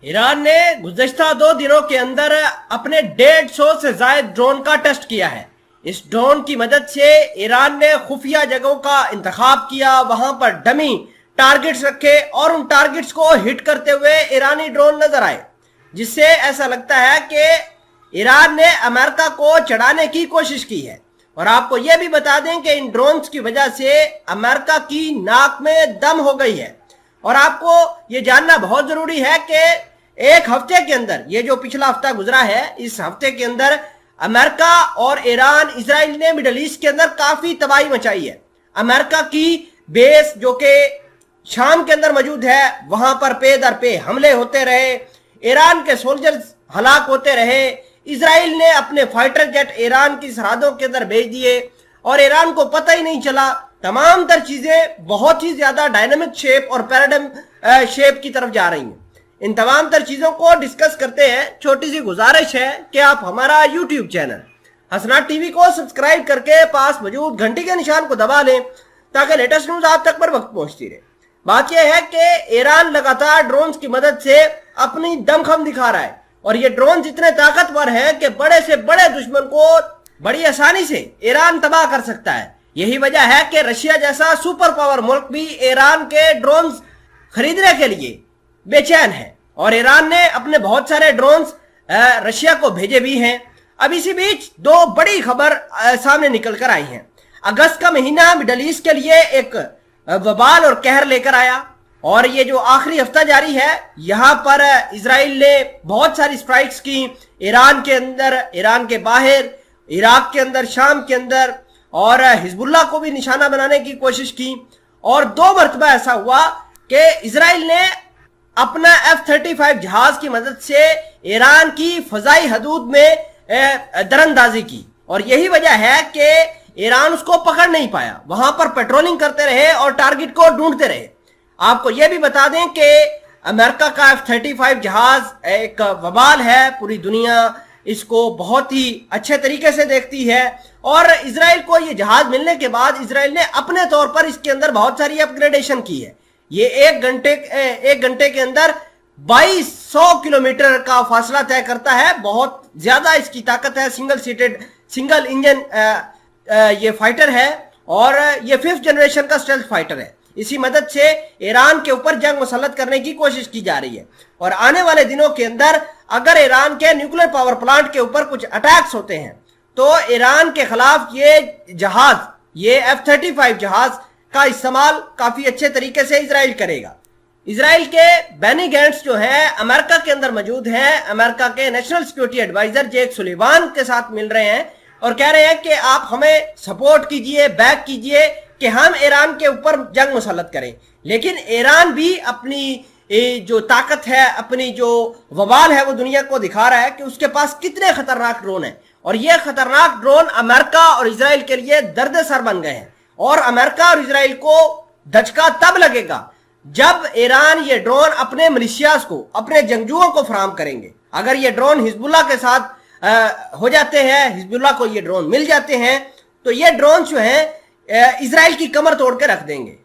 ایران نے گزشتہ 2 دنوں کے اندر اپنے 150 سے زائد ڈرون کا ٹیسٹ کیا ہے۔ اس ڈرون کی مدد سے ایران نے خفیہ جگہوں کا انتخاب کیا، وہاں پر ڈمی ٹارگٹس رکھے اور ان ٹارگٹس کو ہٹ کرتے ہوئے ایرانی ڈرون نظر آئے، جس سے ایسا لگتا ہے کہ ایران نے امریکہ کو چڑھانے کی کوشش کی ہے۔ اور آپ کو یہ بھی بتا دیں کہ ان ڈرونز کی وجہ سے امریکہ کی ناک میں دم ہو گئی ہے۔ اور آپ کو یہ جاننا بہت ضروری ہے کہ ایک ہفتے کے اندر، یہ جو پچھلا ہفتہ گزرا ہے، اس ہفتے کے اندر امریکہ اور ایران، اسرائیل نے مڈل ایسٹ کے اندر کافی تباہی مچائی ہے۔ امریکہ کی بیس جو کہ شام کے اندر موجود ہے، وہاں پر پے در پے حملے ہوتے رہے، ایران کے سولجرز ہلاک ہوتے رہے۔ اسرائیل نے اپنے فائٹر جیٹ ایران کی سرحدوں کے اندر بھیج دیے اور ایران کو پتہ ہی نہیں چلا۔ تمام تر چیزیں بہت ہی زیادہ ڈائنامک شیپ اور پیراڈائم شیپ کی طرف جا رہی ہیں۔ ان تمام تر چیزوں کو ڈسکس کرتے ہیں۔ چھوٹی سی گزارش ہے کہ آپ ہمارا یوٹیوب چینل حسنات ٹی وی کو سبسکرائب کر کے پاس موجود گھنٹی کے نشان کو دبا لیں تاکہ لیٹسٹ نیوز آپ تک پر وقت پہنچتی رہے۔ بات یہ ہے کہ ایران لگاتار ڈرونز کی مدد سے اپنی دمخم دکھا رہا ہے، اور یہ ڈرونز اتنے طاقتور ہیں کہ بڑے سے بڑے دشمن کو بڑی آسانی سے ایران تباہ کر سکتا ہے۔ یہی وجہ ہے کہ رشیا جیسا سپر پاور ملک بھی ایران کے ڈرونز خریدنے کے لیے بے چین ہے، اور ایران نے اپنے بہت سارے ڈرونز رشیا کو بھیجے بھی ہیں۔ اب اسی بیچ 2 بڑی خبر سامنے نکل کر آئی ہیں۔ اگست کا مہینہ مڈل ایسٹ کے لیے ایک وبال اور قہر لے کر آیا، اور یہ جو آخری ہفتہ جاری ہے، یہاں پر اسرائیل نے بہت ساری اسٹرائکس کی، ایران کے اندر، ایران کے باہر، عراق کے اندر، شام کے اندر، اور حزب اللہ کو بھی نشانہ بنانے کی کوشش کی۔ اور 2 مرتبہ ایسا ہوا کہ اسرائیل نے اپنا F-35 جہاز کی مدد سے ایران کی فضائی حدود میں دراندازی کی، اور یہی وجہ ہے کہ ایران اس کو پکڑ نہیں پایا، وہاں پر پیٹرولنگ کرتے رہے اور ٹارگٹ کو ڈھونڈتے رہے۔ آپ کو یہ بھی بتا دیں کہ امریکہ کا F-35 جہاز ایک وبال ہے، پوری دنیا اس کو بہت ہی اچھے طریقے سے دیکھتی ہے، اور اسرائیل کو یہ جہاز ملنے کے بعد اسرائیل نے اپنے طور پر اس کے اندر بہت ساری اپ گریڈیشن کی ہے۔ یہ ایک گھنٹے کے اندر 2200 کلومیٹر کا فاصلہ طے کرتا ہے، بہت زیادہ اس کی طاقت ہے۔ سنگل انجن یہ فائٹر ہے، اور یہ 5th جنریشن کا اسٹیلتھ فائٹر ہے۔ اسی مدد سے ایران کے اوپر جنگ مسلط کرنے کی کوشش کی جا رہی ہے، اور آنے والے دنوں کے اندر اگر ایران کے نیوکلیر پاور پلانٹ کے اوپر کچھ اٹیکس ہوتے ہیں تو ایران کے خلاف یہ جہاز، یہ F-35 جہاز کا استعمال کافی اچھے طریقے سے اسرائیل کرے گا۔ اسرائیل کے بینی گینٹس جو ہیں امریکہ کے اندر موجود ہیں، امریکہ کے نیشنل سیکیورٹی ایڈوائزر جیک سولیوان کے ساتھ مل رہے ہیں اور کہہ رہے ہیں کہ آپ ہمیں سپورٹ کیجئے، بیک کیجئے کہ ہم ایران کے اوپر جنگ مسلط کریں۔ لیکن ایران بھی اپنی جو طاقت ہے، اپنی جو وبال ہے، وہ دنیا کو دکھا رہا ہے کہ اس کے پاس کتنے خطرناک ڈرون ہیں، اور یہ خطرناک ڈرون امریکہ اور اسرائیل کے لیے درد سر بن گئے ہیں۔ اور امریکہ اور اسرائیل کو دھچکا تب لگے گا جب ایران یہ ڈرون اپنے ملیشیاز کو، اپنے جنگجوؤں کو فراہم کریں گے۔ اگر یہ ڈرون حزب اللہ کے ساتھ ہو جاتے ہیں، حزب اللہ کو یہ ڈرون مل جاتے ہیں، تو یہ ڈرون جو ہیں اسرائیل کی کمر توڑ کے رکھ دیں گے۔